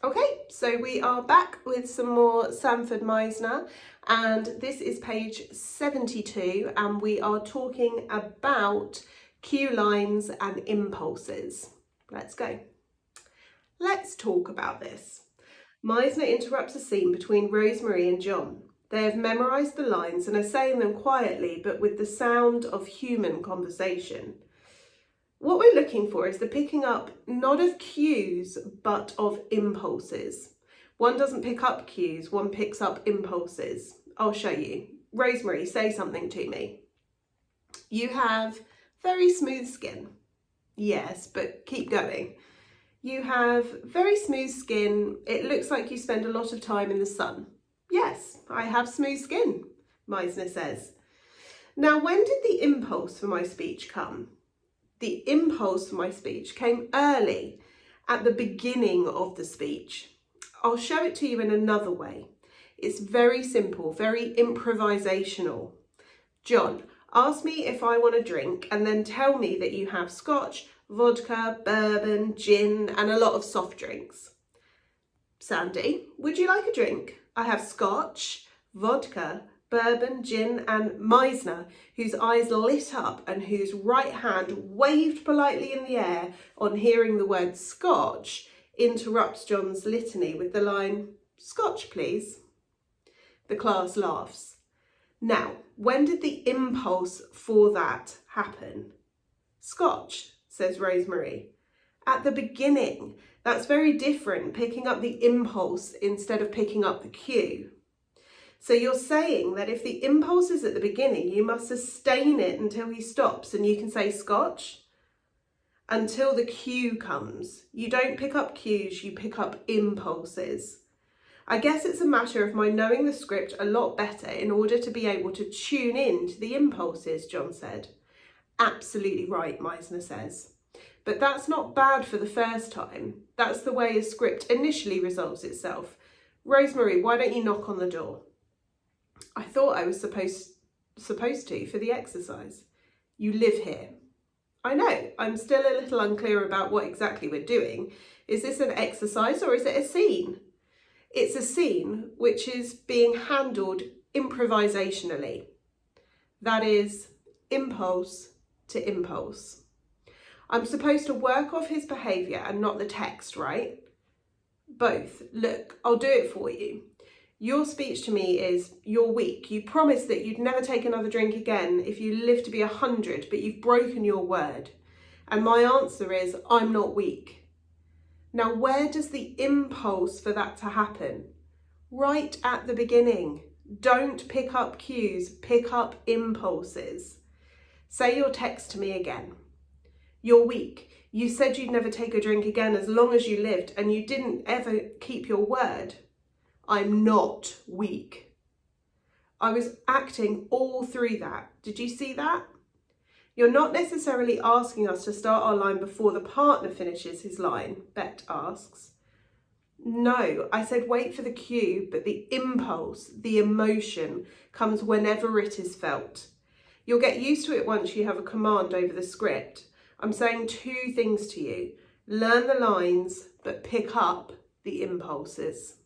Okay, so we are back with some more Sanford Meisner, and this is page 72, and we are talking about cue lines and impulses. Let's go. Let's talk about this. Meisner interrupts a scene between Rosemary and John. They have memorised the lines and are saying them quietly, but with the sound of human conversation. What we're looking for is the picking up not of cues, but of impulses. One doesn't pick up cues, one picks up impulses. I'll show you. Rosemary, say something to me. You have very smooth skin. Yes, but keep going. You have very smooth skin. It looks like you spend a lot of time in the sun. Yes, I have smooth skin, Meisner says. Now, when did the impulse for my speech come? The impulse for my speech came early, at the beginning of the speech. I'll show it to you in another way. It's very simple, very improvisational. John, ask me if I want a drink and then tell me that you have scotch, vodka, bourbon, gin and a lot of soft drinks. Sandy, would you like a drink? I have scotch, vodka, bourbon, gin and Meisner, whose eyes lit up and whose right hand waved politely in the air on hearing the word scotch, interrupts John's litany with the line, "Scotch, please." The class laughs. Now, when did the impulse for that happen? Scotch, says Rosemary. At the beginning. That's very different, picking up the impulse instead of picking up the cue. So you're saying that if the impulse is at the beginning, you must sustain it until he stops and you can say scotch until the cue comes. You don't pick up cues, you pick up impulses. I guess it's a matter of my knowing the script a lot better in order to be able to tune in to the impulses, John said. Absolutely right, Meisner says. But that's not bad for the first time. That's the way a script initially resolves itself. Rosemary, why don't you knock on the door? I thought I was supposed to for the exercise. You live here. I know, I'm still a little unclear about what exactly we're doing. Is this an exercise or is it a scene? It's a scene which is being handled improvisationally. That is, impulse to impulse. I'm supposed to work off his behaviour and not the text, right? Both. Look, I'll do it for you. Your speech to me is, you're weak. You promised that you'd never take another drink again if you lived to be 100, but you've broken your word. And my answer is, I'm not weak. Now, where does the impulse for that to happen? Right at the beginning. Don't pick up cues, pick up impulses. Say your text to me again. You're weak. You said you'd never take a drink again as long as you lived, and you didn't ever keep your word. I'm not weak. I was acting all through that. Did you see that? You're not necessarily asking us to start our line before the partner finishes his line, Bet asks. No, I said wait for the cue, but the impulse, the emotion, comes whenever it is felt. You'll get used to it once you have a command over the script. I'm saying two things to you. Learn the lines, but pick up the impulses.